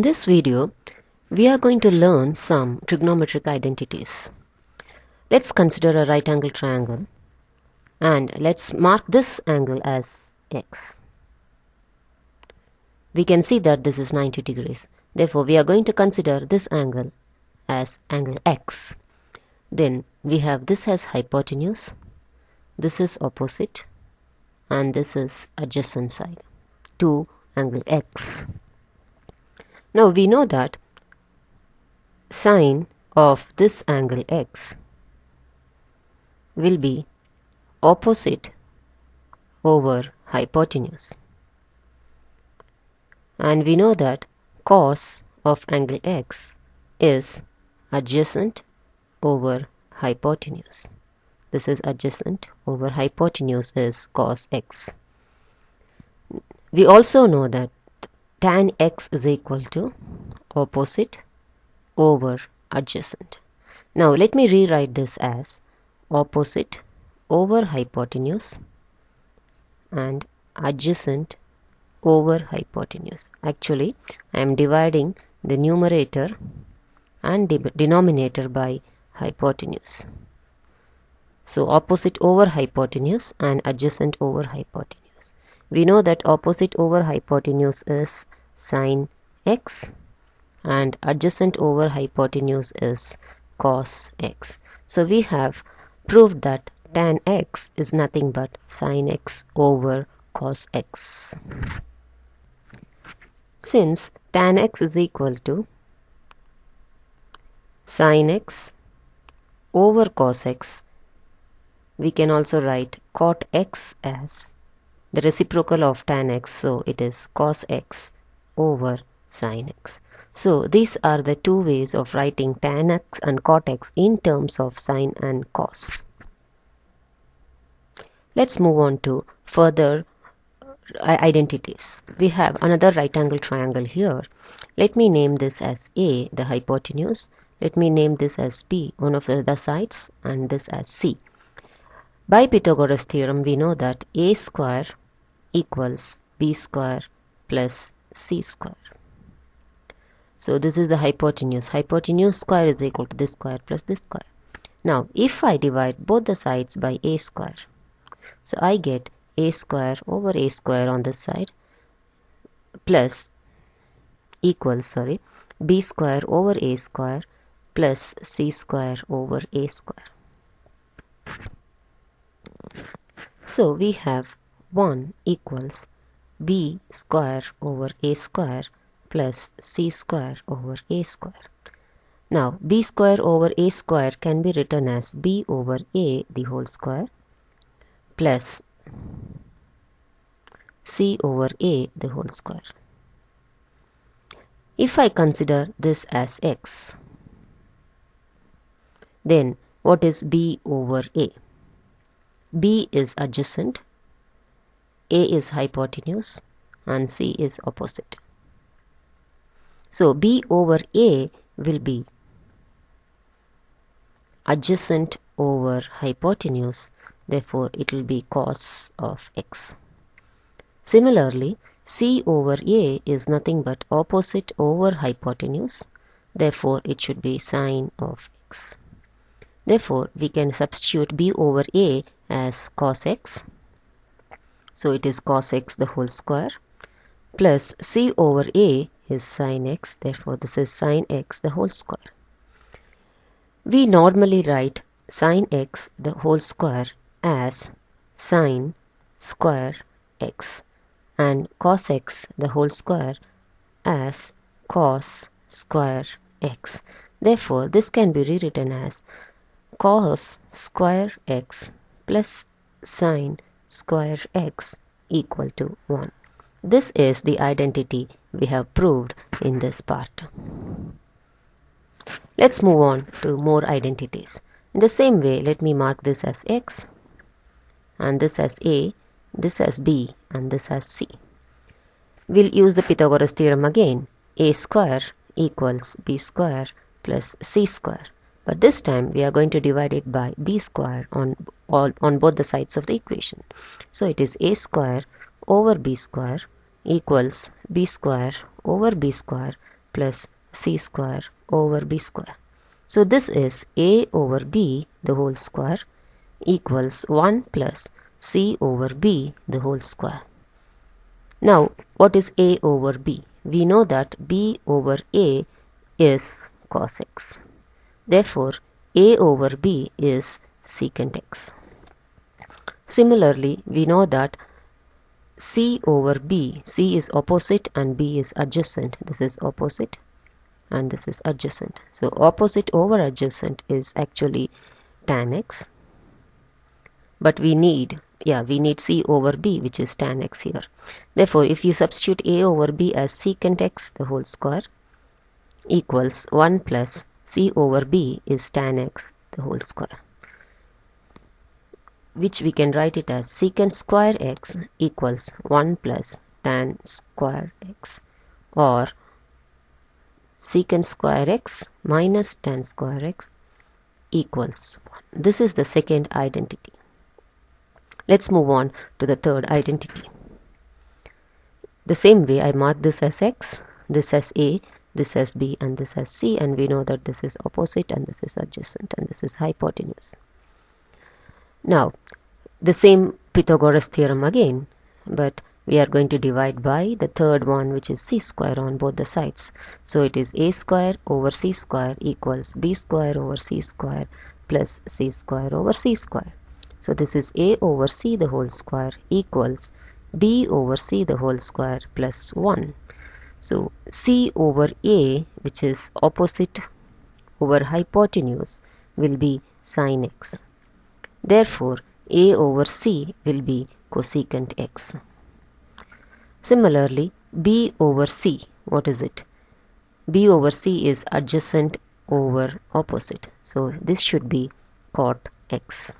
this video, we are going to learn some trigonometric identities. Let's consider a right angle triangle and let's mark this angle as x. We can see that this is 90 degrees. Therefore, we are going to consider this angle as angle x. Then we have this as hypotenuse, this is opposite, and this is adjacent side to angle x. Now we know that sine of this angle x will be opposite over hypotenuse, and we know that cos of angle x is adjacent over hypotenuse. This is adjacent over hypotenuse is cos x. We also know that tan x is equal to opposite over adjacent. Now let me rewrite this as opposite over hypotenuse and adjacent over hypotenuse. Actually, I am dividing the numerator and denominator by hypotenuse. So opposite over hypotenuse and adjacent over hypotenuse. We know that opposite over hypotenuse is sine x and adjacent over hypotenuse is cos x. So we have proved that tan x is nothing but sine x over cos x. Since tan x is equal to sine x over cos x, we can also write cot x as the reciprocal of tan x, so it is cos x over sine x. So these are the two ways of writing tan x and cot x in terms of sine and cos. Let's move on to further identities. We have another right angle triangle here. Let me name this as A, the hypotenuse. Let me name this as B, one of the sides, and this as C. By Pythagoras theorem, we know that A square equals B square plus C square. So this is the hypotenuse. Hypotenuse square is equal to this square plus this square. Now, if I divide both the sides by A square, so I get A square over A square on this side plus equals, B square over A square plus C square over A square. So we have 1 equals B square over A square plus C square over A square. Now B square over A square can be written as B over A the whole square plus C over A the whole square. If I consider this as x, then what is B over A? B is adjacent, A is hypotenuse, and C is opposite. So B over A will be adjacent over hypotenuse, therefore it will be cos of x. Similarly, C over A is nothing but opposite over hypotenuse, therefore it should be sine of x. Therefore, we can substitute B over A as cos x. So it is cos x the whole square plus C over A is sine x. Therefore, this is sine x the whole square. We normally write sine x the whole square as sine square x and cos x the whole square as cos square x. Therefore, this can be rewritten as cos square x plus sine square x equal to 1. This is the identity we have proved in this part. Let's move on to more identities. In the same way, let me mark this as x and this as A, this as B, and this as C. We'll use the Pythagoras theorem again. A square equals B square plus C square. But this time we are going to divide it by B square on both the sides of the equation. So it is A square over B square equals B square over B square plus c square over b square. So this is a over b the whole square equals 1 plus c over b the whole square. Now what is a over b? We know that b over a is cos x. Therefore a over b is secant x. Similarly, we know that c over b, c is opposite and b is adjacent. This is opposite and this is adjacent. So opposite over adjacent is actually tan x. But we need c over b, which is tan x here. Therefore, if you substitute a over b as secant x the whole square equals 1 plus c over b is tan x the whole square, which we can write it as secant square x equals 1 plus tan square x, or secant square x minus tan square x equals 1. This is the second identity. Let's move on to the third identity. The same way I mark this as x, this as a, this as b, and this as c, and we know that this is opposite and this is adjacent and this is hypotenuse. Now the same Pythagoras theorem again, but we are going to divide by the third one, which is c square on both the sides. So it is a square over c square equals b square over c square plus c square over c square. So this is a over c the whole square equals b over c the whole square plus 1. So c over a, which is opposite over hypotenuse, will be sin x. Therefore a over c will be cosecant x. Similarly, b over c, what is it? B over c is adjacent over opposite. So this should be cot x.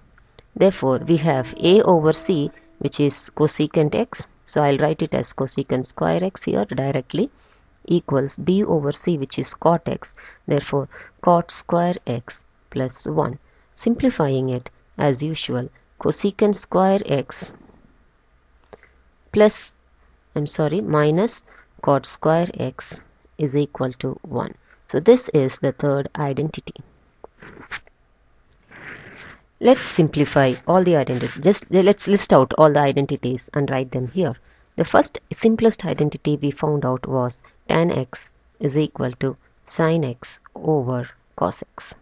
Therefore, we have a over c, which is cosecant x. So I'll write it as cosecant square x here directly, equals b over c, which is cot x. Therefore, cot square x plus 1. Simplifying it as usual, cosecant square x minus cot square x is equal to 1. So this is the third identity. Let's simplify all the identities. Let's list out all the identities and write them here. The first simplest identity we found out was tan x is equal to sin x over cos x.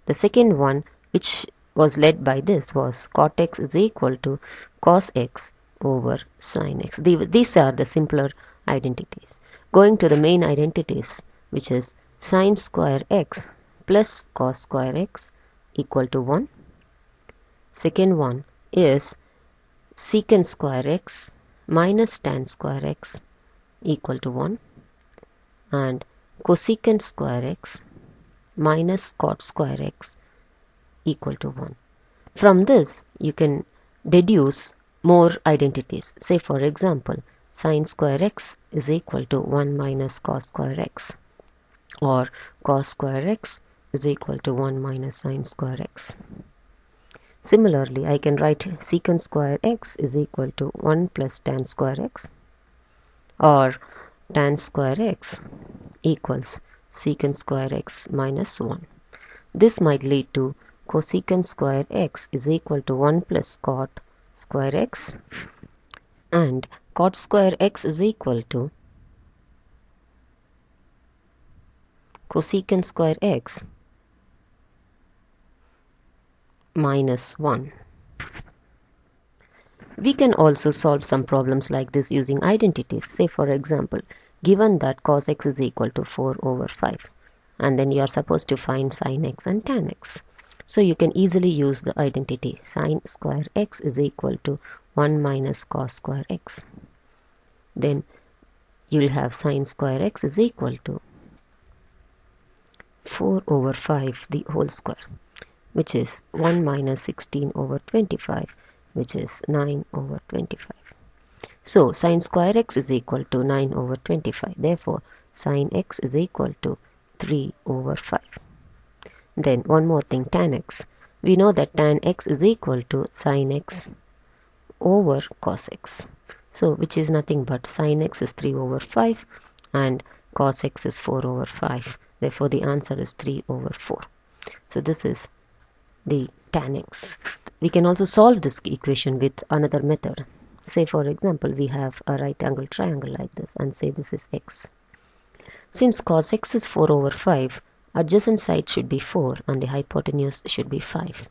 The second one, which was led by this, was cot x is equal to cos x over sin x. These are the simpler identities. Going to the main identities, which is sin square x plus cos square x equal to 1. Second one is secant square x minus tan square x equal to 1, and cosecant square x minus cot square x equal to 1. From this you can deduce more identities. Say for example, sin square x is equal to 1 minus cos square x, or cos square x is equal to 1 minus sin square x. Similarly, I can write secant square x is equal to 1 plus tan square x, or tan square x equals secant square x minus 1. This might lead to cosecant square x is equal to 1 plus cot square x, and cot square x is equal to cosecant square x minus 1. We can also solve some problems like this using identities. Say for example, given that cos x is equal to 4 over 5, and then you are supposed to find sin x and tan x. So you can easily use the identity sin square x is equal to 1 minus cos square x. Then you will have sin square x is equal to 4 over 5 the whole square, which is 1 minus 16 over 25, which is 9 over 25. So sin square x is equal to 9 over 25. Therefore, sin x is equal to 3 over 5. Then one more thing, tan x. We know that tan x is equal to sin x over cos x. So which is nothing but sin x is 3 over 5 and cos x is 4 over 5. Therefore, the answer is 3 over 4. So this is the tan x. We can also solve this equation with another method. Say for example, we have a right angle triangle like this and say this is x. Since cos x is 4 over 5, adjacent side should be 4 and the hypotenuse should be 5.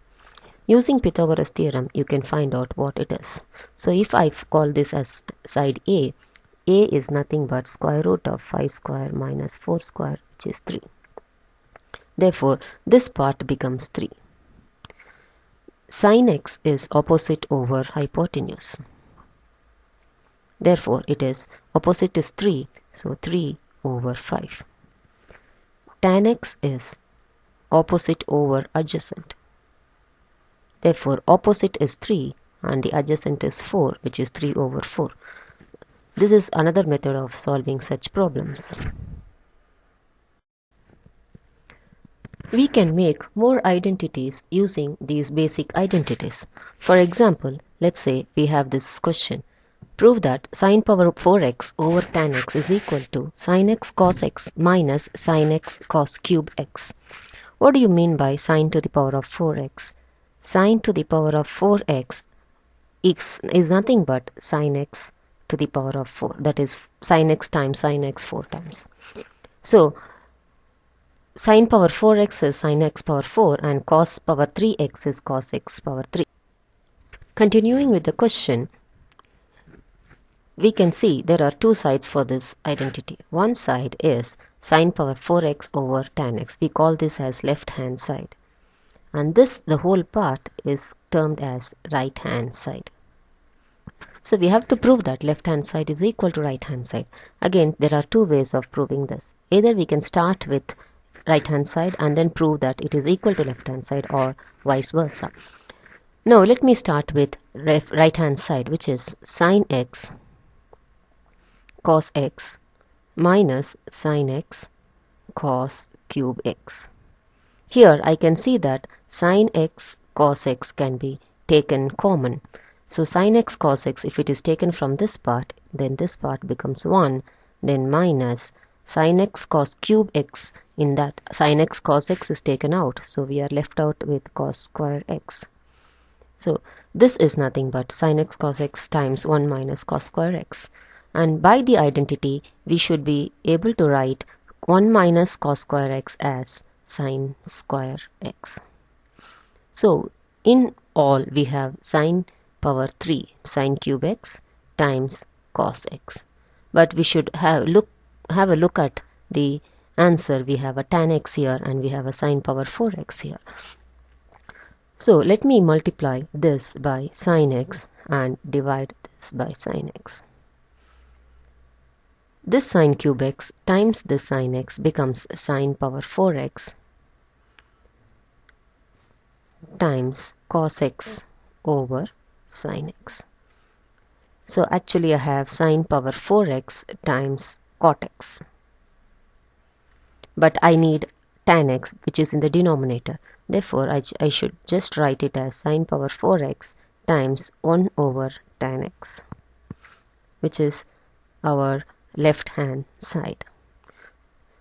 Using Pythagoras theorem, you can find out what it is. So if I call this as side A is nothing but square root of 5 square minus 4 square, which is 3. Therefore, this part becomes 3. Sin x is opposite over hypotenuse. Therefore, it is opposite is 3, so 3 over 5. Tan x is opposite over adjacent. Therefore, opposite is 3 and the adjacent is 4, which is 3 over 4. This is another method of solving such problems. We can make more identities using these basic identities. For example, let's say we have this question. Prove that sin power 4x over tan x is equal to sin x cos x minus sin x cos cube x. What do you mean by sin to the power of 4x? Sin to the power of 4x is nothing but sin x to the power of 4. That is sin x times sin x 4 times. So, sin power 4x is sin x power 4 and cos power 3x is cos x power 3. Continuing with the question, we can see there are two sides for this identity. One side is sin power 4x over tan x. We call this as left hand side. And this, the whole part, is termed as right hand side. So we have to prove that left hand side is equal to right hand side. Again, there are two ways of proving this. Either we can start with right hand side and then prove that it is equal to left hand side, or vice versa. Now let me start with right hand side, which is sin x cos x minus sin x cos cube x. Here I can see that sin x cos x can be taken common. So sin x cos x, if it is taken from this part, then this part becomes 1, then minus sin x cos cube x. In that, sin x cos x is taken out, so we are left out with cos square x. So this is nothing but sin x cos x times 1 minus cos square x. And by the identity, we should be able to write 1 minus cos square x as sin square x. So in all, we have sin power 3 sin cube x times cos x. But we should have a look at the answer. We have a tan x here and we have a sin power 4x here. So let me multiply this by sin x and divide this by sin x. This sin cube x times this sin x becomes sin power 4x times cos x over sin x. So actually I have sin power 4x times cot x. But I need tan x, which is in the denominator. Therefore, I should just write it as sin power 4x times 1 over tan x, which is our left hand side.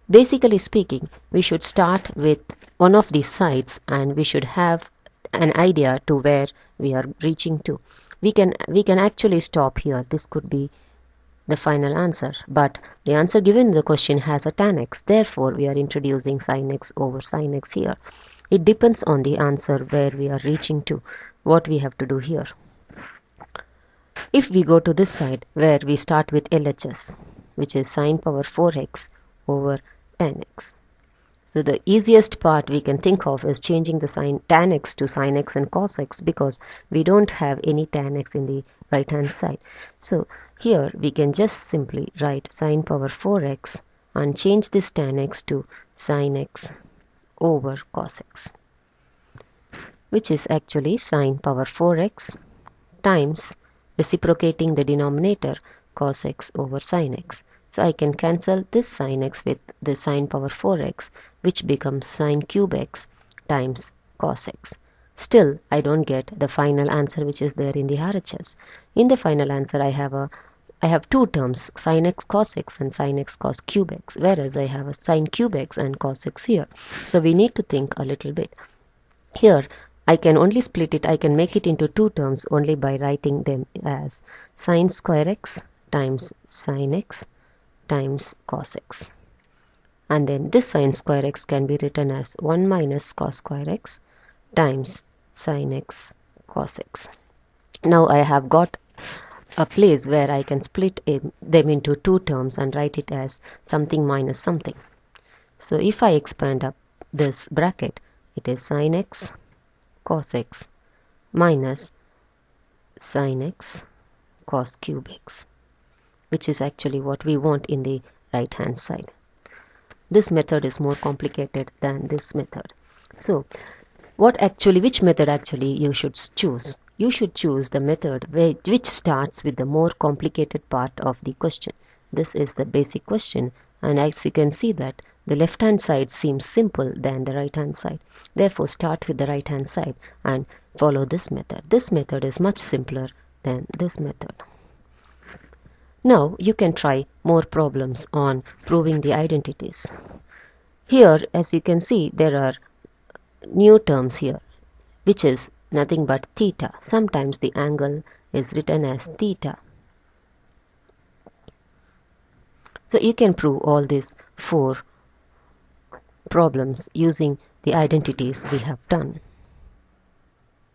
Basically speaking, we should start with one of these sides and we should have an idea to where we are reaching to. We can actually stop here. This could be the final answer, but the answer given in the question has a tan x. Therefore, we are introducing sin x over sin x here. It depends on the answer where we are reaching to, what we have to do here. If we go to this side where we start with LHS, which is sin power 4x over tan x. So the easiest part we can think of is changing the tan x to sin x and cos x, because we don't have any tan x in the right hand side. So here we can just simply write sin power 4x and change this tan x to sin x over cos x, which is actually sin power 4x times reciprocating the denominator cos x over sin x. So I can cancel this sin x with the sin power 4x, which becomes sin cube x times cos x. Still, I don't get the final answer which is there in the RHS. In the final answer, I I have two terms, sin x cos x and sin x cos cube x, whereas I have a sin cube x and cos x here. So we need to think a little bit. Here I can only split it, I can make it into two terms only by writing them as sin square x times sin x times cos x. And then this sin square x can be written as 1 minus cos square x times sin x cos x. Now I have got a place where I can split them into two terms and write it as something minus something. So if I expand up this bracket, it is sin x cos x minus sin x cos cube x, which is actually what we want in the right hand side. This method is more complicated than this method. So which method actually you should choose? You should choose the method which starts with the more complicated part of the question. This is the basic question, and as you can see that the left hand side seems simple than the right hand side. Therefore start with the right hand side and follow this method. This method is much simpler than this method. Now you can try more problems on proving the identities. Here, as you can see, there are new terms here, which is nothing but theta. Sometimes the angle is written as theta. So you can prove all these four problems using the identities we have done.